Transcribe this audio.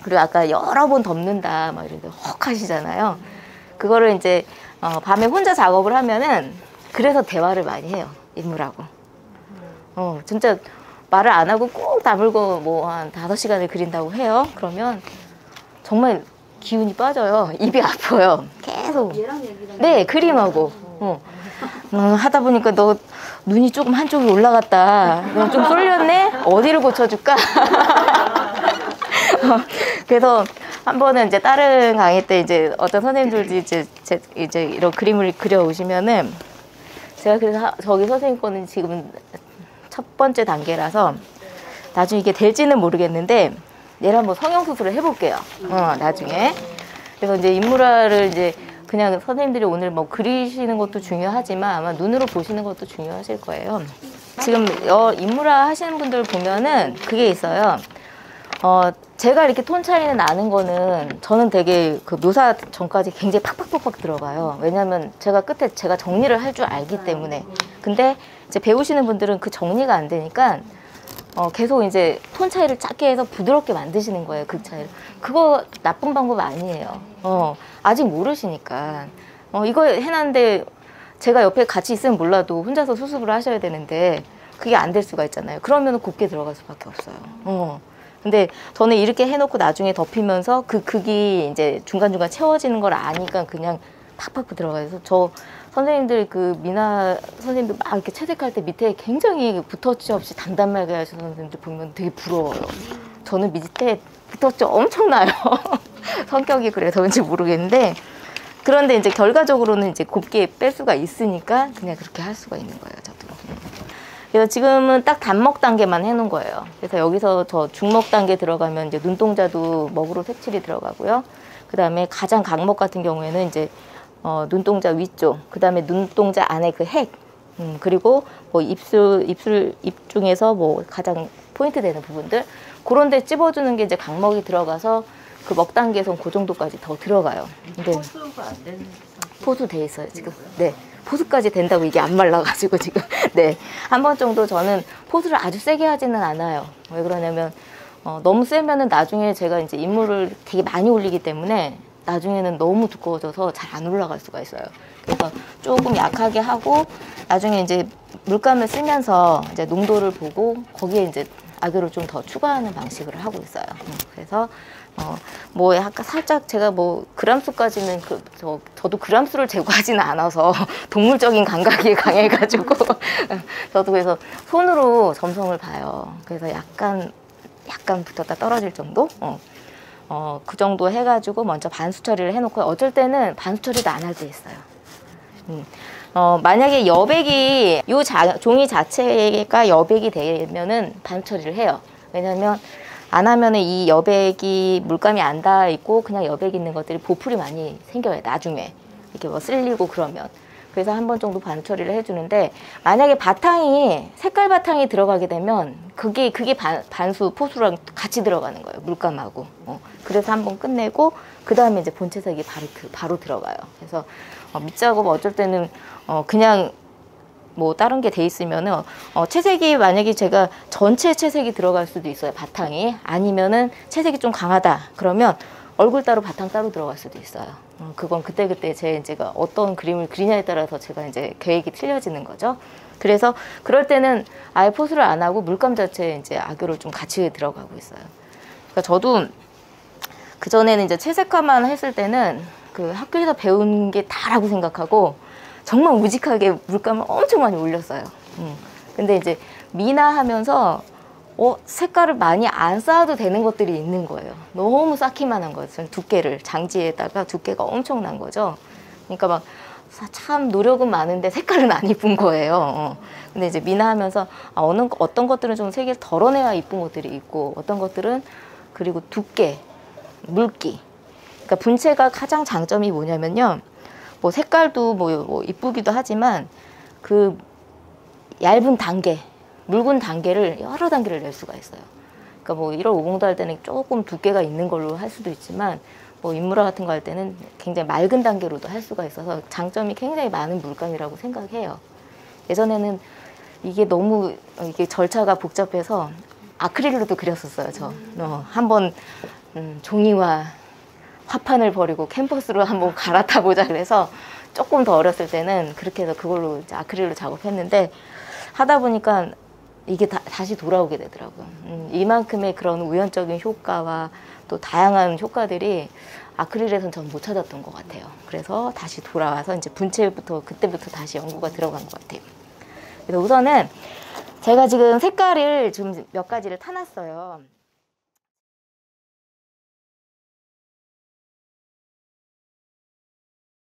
그리고 아까 여러 번 덮는다 막 이렇게 헉 하시잖아요. 그거를 이제 밤에 혼자 작업을 하면은 그래서 대화를 많이 해요. 인물하고. 진짜 말을 안 하고 꼭 다물고 뭐 한 5시간을 그린다고 해요. 그러면 정말 기운이 빠져요. 입이 아파요. 계속. 네, 그림하고. 하다 보니까 너 눈이 조금 한쪽이 올라갔다. 너 좀 쏠렸네? 어디를 고쳐줄까? 그래서 한 번은 이제 다른 강의 때 이제 어떤 선생님들이 이제 이런 그림을 그려 오시면은 제가 그래서 저기 선생님 거는 지금 첫 번째 단계라서 나중에 이게 될지는 모르겠는데 얘를 한번 성형수술을 해볼게요. 나중에. 그래서 이제 인물화를 이제 그냥 선생님들이 오늘 뭐 그리시는 것도 중요하지만 아마 눈으로 보시는 것도 중요하실 거예요. 지금 인물화 하시는 분들 보면은 그게 있어요. 제가 이렇게 톤 차이는 나는 거는 저는 되게 그 묘사 전까지 굉장히 팍팍팍팍 들어가요. 왜냐면 제가 끝에 제가 정리를 할 줄 알기 때문에. 근데 이제 배우시는 분들은 그 정리가 안 되니까 계속 이제 톤 차이를 작게 해서 부드럽게 만드시는 거예요. 극 차이를. 그거 나쁜 방법 아니에요. 아직 모르시니까. 이거 해놨는데 제가 옆에 같이 있으면 몰라도 혼자서 수습을 하셔야 되는데 그게 안 될 수가 있잖아요. 그러면 곱게 들어갈 수밖에 없어요. 근데 저는 이렇게 해놓고 나중에 덮이면서 그 극이 이제 중간중간 채워지는 걸 아니까 그냥 팍팍 들어가서 저 선생님들 그 미나 선생님들 막 이렇게 채색할 때 밑에 굉장히 붓터치 없이 단단하게 하시는 선생님들 보면 되게 부러워요. 저는 밑에 붓터치 엄청나요. 성격이 그래서 그런지 모르겠는데 그런데 이제 결과적으로는 이제 곱게 뺄 수가 있으니까 그냥 그렇게 할 수가 있는 거예요, 저도. 그래서 지금은 딱 단먹 단계만 해놓은 거예요. 그래서 여기서 저 중먹 단계 들어가면 이제 눈동자도 먹으로 색칠이 들어가고요. 그 다음에 가장 각먹 같은 경우에는 이제 눈동자 위쪽, 그 다음에 눈동자 안에 그 핵, 그리고 뭐 입 중에서 뭐 가장 포인트 되는 부분들 그런 데 찝어주는 게 이제 각먹이 들어가서 그 먹 단계에선 그 정도까지 더 들어가요. 근데 포수가 안 되는 포수 돼 있어요 지금. 네. 포수까지 된다고 이게 안 말라가지고 지금. 네. 한 번 정도 저는 포수를 아주 세게 하지는 않아요. 왜 그러냐면 너무 세면은 나중에 제가 이제 인물을 되게 많이 올리기 때문에 나중에는 너무 두꺼워져서 잘 안 올라갈 수가 있어요. 그래서 조금 약하게 하고 나중에 이제 물감을 쓰면서 이제 농도를 보고 거기에 이제 악유를 좀 더 추가하는 방식으로 하고 있어요. 그래서 뭐 약간 살짝 제가 뭐 그람수까지는 저도 그람수를 재고하지는 않아서 동물적인 감각이 강해가지고 저도 그래서 손으로 점성을 봐요. 그래서 약간 붙었다 떨어질 정도? 그 정도 해가지고 먼저 반수 처리를 해놓고 어쩔 때는 반수 처리도 안 할 때 있어요. 만약에 여백이 종이 자체가 여백이 되면은 반수 처리를 해요. 왜냐면 안 하면은 이 여백이 물감이 안 닿아 있고 그냥 여백 있는 것들이 보풀이 많이 생겨요. 나중에 이렇게 뭐 쓸리고 그러면. 그래서 한 번 정도 반수 처리를 해주는데 만약에 색깔 바탕이 들어가게 되면 그게 반수 포수랑 같이 들어가는 거예요. 물감하고. 그래서 한 번 끝내고 그 다음에 이제 본체색이 바로 들어가요. 그래서 밑작업 어쩔 때는 그냥 뭐 다른 게 돼 있으면은 채색이 만약에 제가 전체 채색이 들어갈 수도 있어요. 바탕이 아니면은 채색이 좀 강하다 그러면 얼굴 따로 바탕 따로 들어갈 수도 있어요. 그건 그때그때 제가 어떤 그림을 그리냐에 따라서 제가 이제 계획이 틀려지는 거죠. 그래서 그럴 때는 아예 포수를 안 하고 물감 자체에 이제 악유를 좀 같이 들어가고 있어요. 그러니까 저도 그전에는 이제 채색화만 했을 때는 그 학교에서 배운 게 다라고 생각하고 정말 우직하게 물감을 엄청 많이 올렸어요. 근데 이제 미나 하면서 색깔을 많이 안 쌓아도 되는 것들이 있는 거예요. 너무 쌓기만 한 거예요. 두께를 장지에다가 두께가 엄청난 거죠. 그러니까 막 참 노력은 많은데 색깔은 안 이쁜 거예요. 근데 이제 미나 하면서 어떤 것들은 좀 색을 덜어내야 이쁜 것들이 있고 어떤 것들은 그리고 두께, 물기. 그러니까 분체가 가장 장점이 뭐냐면요. 뭐 색깔도 뭐 이쁘기도 하지만 그 얇은 단계, 묽은 단계를 여러 단계를 낼 수가 있어요. 그러니까 뭐 1월 5공도 할 때는 조금 두께가 있는 걸로 할 수도 있지만 뭐 인물화 같은 거 할 때는 굉장히 맑은 단계로도 할 수가 있어서 장점이 굉장히 많은 물감이라고 생각해요. 예전에는 이게 너무 이게 절차가 복잡해서 아크릴로도 그렸었어요. 저 한번 종이와 화판을 버리고 캔버스로 한번 갈아타 보자 그래서 조금 더 어렸을 때는 그렇게 해서 그걸로 이제 아크릴로 작업했는데 하다 보니까 이게 다시 돌아오게 되더라고요. 이만큼의 그런 우연적인 효과와 또 다양한 효과들이 아크릴에선 전 못 찾았던 것 같아요. 그래서 다시 돌아와서 이제 분체부터 그때부터 다시 연구가 들어간 것 같아요. 그래서 우선은 제가 지금 색깔을 좀 몇 가지를 타놨어요.